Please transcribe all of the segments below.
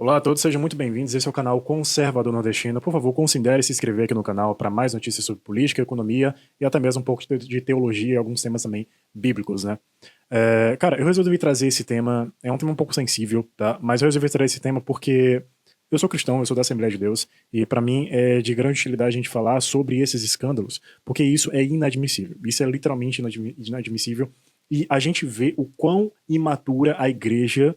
Olá a todos, sejam muito bem-vindos. Esse é o canal Conservador Nordestino. Por favor, considere se inscrever aqui no canal para mais notícias sobre política, economia e até mesmo um pouco de teologia e alguns temas também bíblicos, né? Cara, eu resolvi trazer esse tema, é um tema um pouco sensível, tá? Mas eu resolvi trazer esse tema porque eu sou cristão, eu sou da Assembleia de Deus, e para mim é de grande utilidade a gente falar sobre esses escândalos, porque isso é inadmissível. Isso é literalmente inadmissível. E a gente vê o quão imatura a igreja,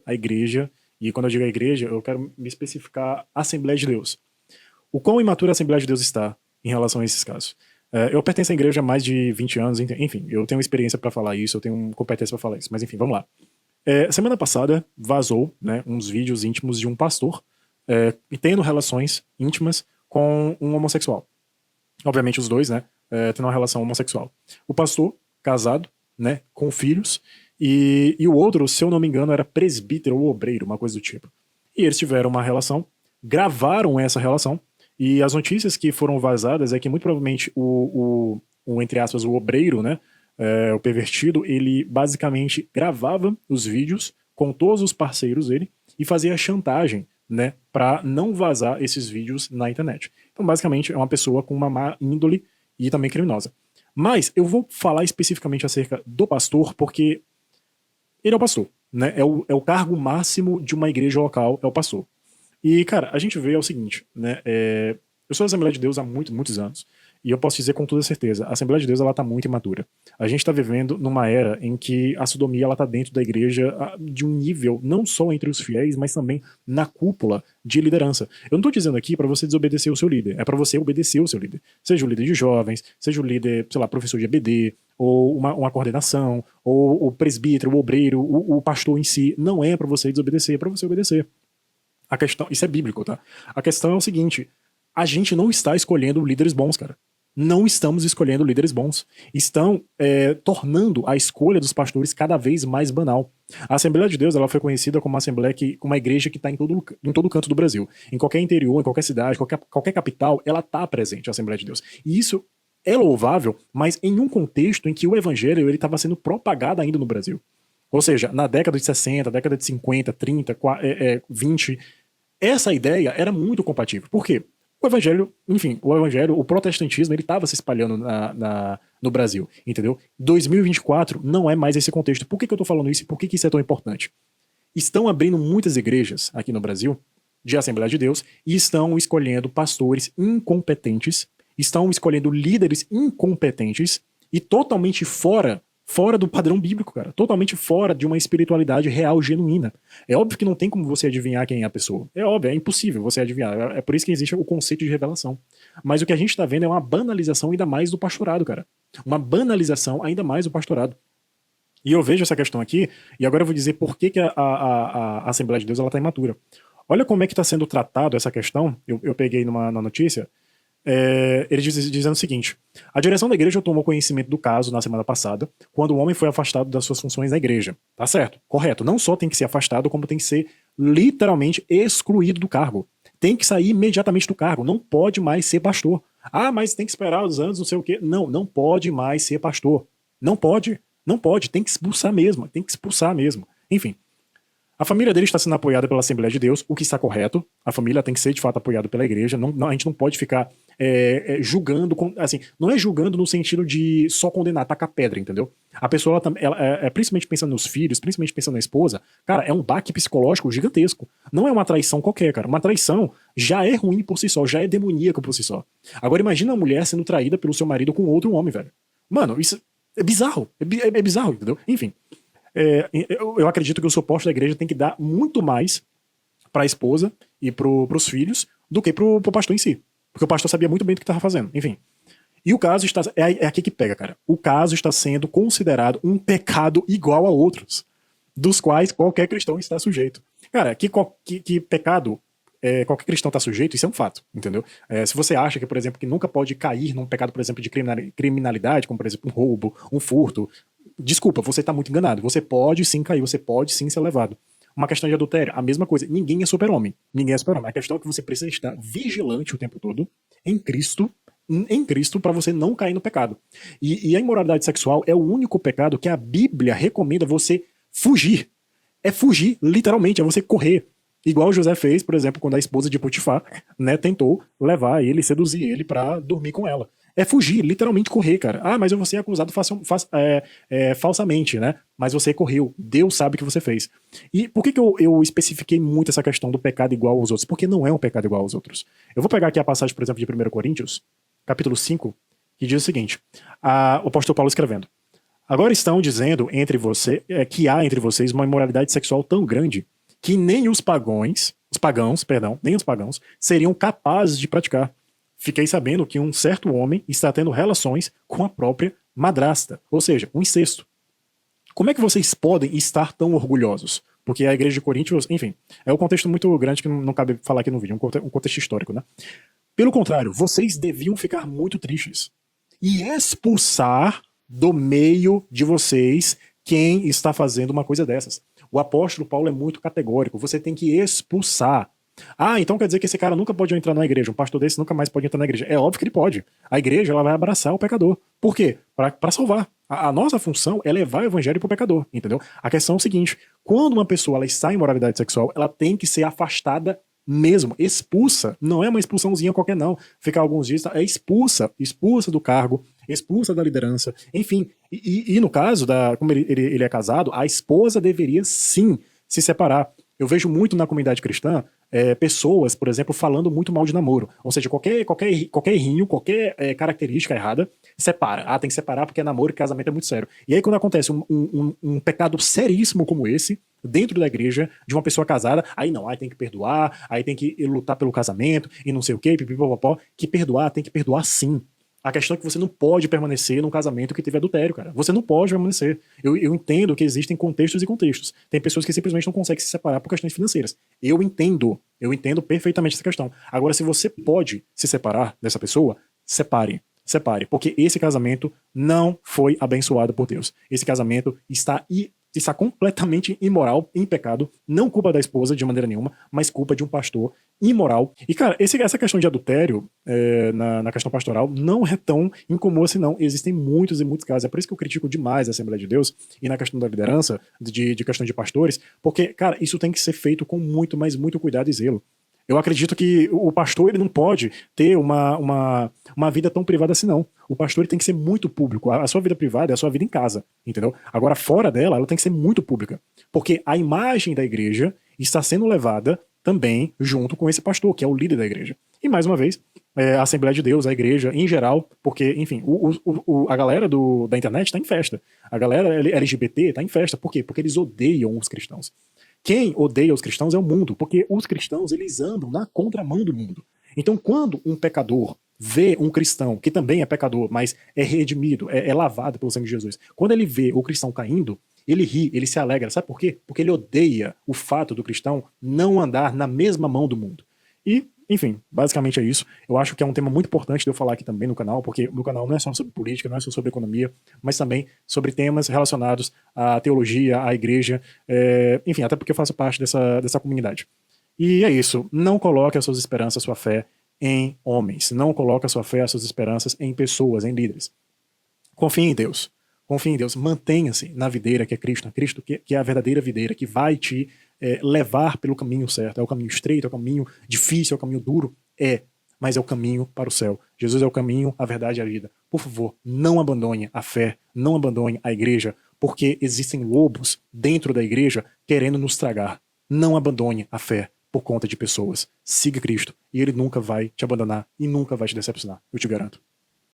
e quando eu digo a igreja, eu quero me especificar a Assembleia de Deus. O quão imatura a Assembleia de Deus está em relação a esses casos. Eu pertenço à igreja há mais de 20 anos, enfim, eu tenho experiência para falar isso, eu tenho competência para falar isso, mas enfim, vamos lá. Semana passada vazou, né, uns vídeos íntimos de um pastor tendo relações íntimas com um homossexual. Obviamente os dois, né, tendo uma relação homossexual. O pastor, casado, né, com filhos, e o outro, se eu não me engano, era presbítero ou obreiro, uma coisa do tipo. E eles tiveram uma relação, gravaram essa relação, e as notícias que foram vazadas é que muito provavelmente entre aspas, o obreiro, né, o pervertido, ele basicamente gravava os vídeos com todos os parceiros dele e fazia chantagem, né, para não vazar esses vídeos na internet. Então, basicamente, é uma pessoa com uma má índole e também criminosa. Mas eu vou falar especificamente acerca do pastor, porque ele é o pastor, né? É o cargo máximo de uma igreja local, é o pastor. E, cara, a gente vê o seguinte, né? Eu sou da Assembleia de Deus há muitos anos, e eu posso dizer com toda certeza, a Assembleia de Deus, ela tá muito imatura. A gente tá vivendo numa era em que a sodomia, ela tá dentro da igreja de um nível, não só entre os fiéis, mas também na cúpula de liderança. Eu não tô dizendo aqui para você desobedecer o seu líder, é para você obedecer o seu líder. Seja o líder de jovens, seja o líder, sei lá, professor de EBD, ou uma coordenação, ou o presbítero, o obreiro, o pastor em si. Não é para você desobedecer, é para você obedecer. A questão, isso é bíblico, tá? A questão é o seguinte: a gente não está escolhendo líderes bons, cara. Não estamos escolhendo líderes bons. Estão tornando a escolha dos pastores cada vez mais banal. A Assembleia de Deus, ela foi conhecida como uma igreja que está em todo canto do Brasil. Em qualquer interior, em qualquer cidade, qualquer capital, ela está presente, a Assembleia de Deus. E isso é louvável, mas em um contexto em que o evangelho estava sendo propagado ainda no Brasil. Ou seja, na década de 60, década de 50, 30, 20, essa ideia era muito compatível. Por quê? O evangelho, enfim, o protestantismo, ele estava se espalhando no Brasil, entendeu? 2024 não é mais esse contexto. Por que eu tô falando isso e por que isso é tão importante? Estão abrindo muitas igrejas aqui no Brasil, de Assembleia de Deus, e estão escolhendo pastores incompetentes, estão escolhendo líderes incompetentes e totalmente fora do padrão bíblico, cara. Totalmente fora de uma espiritualidade real, genuína. É óbvio que não tem como você adivinhar quem é a pessoa. É óbvio, é impossível você adivinhar. É por isso que existe o conceito de revelação. Mas o que a gente tá vendo é uma banalização ainda mais do pastorado, cara. Uma banalização ainda mais do pastorado. E eu vejo essa questão aqui, e agora eu vou dizer por que a Assembleia de Deus ela tá imatura. Olha como é que está sendo tratado essa questão. Eu peguei na notícia. Ele dizendo o seguinte: a direção da igreja tomou conhecimento do caso na semana passada, quando o homem foi afastado das suas funções na igreja. Tá certo, correto. Não só tem que ser afastado, como tem que ser literalmente excluído do cargo. Tem que sair imediatamente do cargo. Não pode mais ser pastor. Ah, mas tem que esperar os anos, não sei o quê. Não pode mais ser pastor. Não pode. Não pode. Tem que expulsar mesmo. Tem que expulsar mesmo. Enfim. A família dele está sendo apoiada pela Assembleia de Deus, o que está correto. A família tem que ser, de fato, apoiada pela igreja. A gente não pode ficar julgando, assim, não é julgando no sentido de só condenar, tacar pedra, entendeu? A pessoa, principalmente pensando nos filhos, principalmente pensando na esposa, cara, é um baque psicológico gigantesco. Não é uma traição qualquer, cara. Uma traição já é ruim por si só, já é demoníaca por si só. Agora imagina a mulher sendo traída pelo seu marido com outro homem, velho. Mano, isso é bizarro. É bizarro, entendeu? Enfim. Eu acredito que o suporte da igreja tem que dar muito mais para a esposa e pros filhos do que pro pastor em si. Porque o pastor sabia muito bem do que estava fazendo. Enfim. E o caso está. É aqui que pega, cara. O caso está sendo considerado um pecado igual a outros, dos quais qualquer cristão está sujeito. Cara, que pecado qualquer cristão está sujeito, isso é um fato, entendeu? Se você acha que, por exemplo, que nunca pode cair num pecado, por exemplo, de criminalidade, como, por exemplo, um roubo, um furto, desculpa, você está muito enganado. Você pode sim cair, você pode sim ser levado. Uma questão de adultério, a mesma coisa. Ninguém é super-homem. Ninguém é super-homem. A questão é que você precisa estar vigilante o tempo todo em Cristo para você não cair no pecado. E a imoralidade sexual é o único pecado que a Bíblia recomenda você fugir. É fugir, literalmente, é você correr. Igual José fez, por exemplo, quando a esposa de Potifar, né, tentou levar ele, seduzir ele pra dormir com ela. É fugir, literalmente correr, cara. Ah, mas eu vou ser acusado falsamente, né? Mas você correu. Deus sabe o que você fez. E por que eu especifiquei muito essa questão do pecado igual aos outros? Porque não é um pecado igual aos outros. Eu vou pegar aqui a passagem, por exemplo, de 1 Coríntios, capítulo 5, que diz o seguinte: o apóstolo Paulo escrevendo: agora estão dizendo que há entre vocês uma imoralidade sexual tão grande que nem nem os pagãos, seriam capazes de praticar. Fiquei sabendo que um certo homem está tendo relações com a própria madrasta, ou seja, um incesto. Como é que vocês podem estar tão orgulhosos? Porque a igreja de Coríntios, enfim, é um contexto muito grande que não cabe falar aqui no vídeo, um contexto histórico, né? Pelo contrário, vocês deviam ficar muito tristes e expulsar do meio de vocês quem está fazendo uma coisa dessas. O apóstolo Paulo é muito categórico, você tem que expulsar. Ah, então quer dizer que esse cara nunca pode entrar na igreja, um pastor desse nunca mais pode entrar na igreja. É óbvio que ele pode. A igreja ela vai abraçar o pecador. Por quê? Para salvar. A nossa função é levar o evangelho pro pecador, entendeu? A questão é o seguinte: quando uma pessoa ela está em moralidade sexual, ela tem que ser afastada mesmo, expulsa. Não é uma expulsãozinha qualquer, não. Ficar alguns dias, é expulsa do cargo, expulsa da liderança, enfim. E no caso, como ele é casado, a esposa deveria sim se separar. Eu vejo muito na comunidade cristã pessoas, por exemplo, falando muito mal de namoro. Ou seja, qualquer errinho, qualquer característica errada, separa. Ah, tem que separar porque namoro e casamento é muito sério. E aí, quando acontece um pecado seríssimo como esse, dentro da igreja, de uma pessoa casada, aí não, aí tem que perdoar, aí tem que lutar pelo casamento, e não sei o quê, pipipopopó, que perdoar, tem que perdoar sim. A questão é que você não pode permanecer num casamento que teve adultério, cara. Você não pode permanecer. Eu entendo que existem contextos e contextos. Tem pessoas que simplesmente não conseguem se separar por questões financeiras. Eu entendo perfeitamente essa questão. Agora, se você pode se separar dessa pessoa, separe. Separe, porque esse casamento não foi abençoado por Deus. Esse casamento está completamente imoral, em pecado, não culpa da esposa de maneira nenhuma, mas culpa de um pastor imoral. E, cara, essa questão de adultério na questão pastoral não é tão incomum assim, não. Existem muitos e muitos casos. É por isso que eu critico demais a Assembleia de Deus e na questão da liderança, de questão de pastores, porque, cara, isso tem que ser feito com muito, mas muito cuidado e zelo. Eu acredito que o pastor ele não pode ter uma vida tão privada assim, não. O pastor ele tem que ser muito público. A sua vida privada é a sua vida em casa, entendeu? Agora, fora dela, ela tem que ser muito pública. Porque a imagem da igreja está sendo levada também junto com esse pastor, que é o líder da igreja. E, mais uma vez, a Assembleia de Deus, a igreja em geral, porque, enfim, a galera da internet está em festa. A galera LGBT está em festa. Por quê? Porque eles odeiam os cristãos. Quem odeia os cristãos é o mundo, porque os cristãos eles andam na contramão do mundo. Então, quando um pecador vê um cristão, que também é pecador, mas é redimido, é lavado pelo sangue de Jesus, quando ele vê o cristão caindo, ele ri, ele se alegra. Sabe por quê? Porque ele odeia o fato do cristão não andar na mesma mão do mundo. E, enfim, basicamente é isso. Eu acho que é um tema muito importante de eu falar aqui também no canal, porque o meu canal não é só sobre política, não é só sobre economia, mas também sobre temas relacionados à teologia, à igreja, enfim, até porque eu faço parte dessa comunidade. E é isso. Não coloque as suas esperanças, a sua fé em homens. Não coloque a sua fé, as suas esperanças em pessoas, em líderes. Confie em Deus. Confie em Deus. Mantenha-se na videira que é Cristo. Cristo que é a verdadeira videira, que vai te levar pelo caminho certo. É o caminho estreito, é o caminho difícil, é o caminho duro. Mas é o caminho para o céu. Jesus é o caminho, a verdade e a vida. Por favor, não abandone a fé, não abandone a igreja, porque existem lobos dentro da igreja querendo nos tragar. Não abandone a fé por conta de pessoas. Siga Cristo e ele nunca vai te abandonar e nunca vai te decepcionar. Eu te garanto.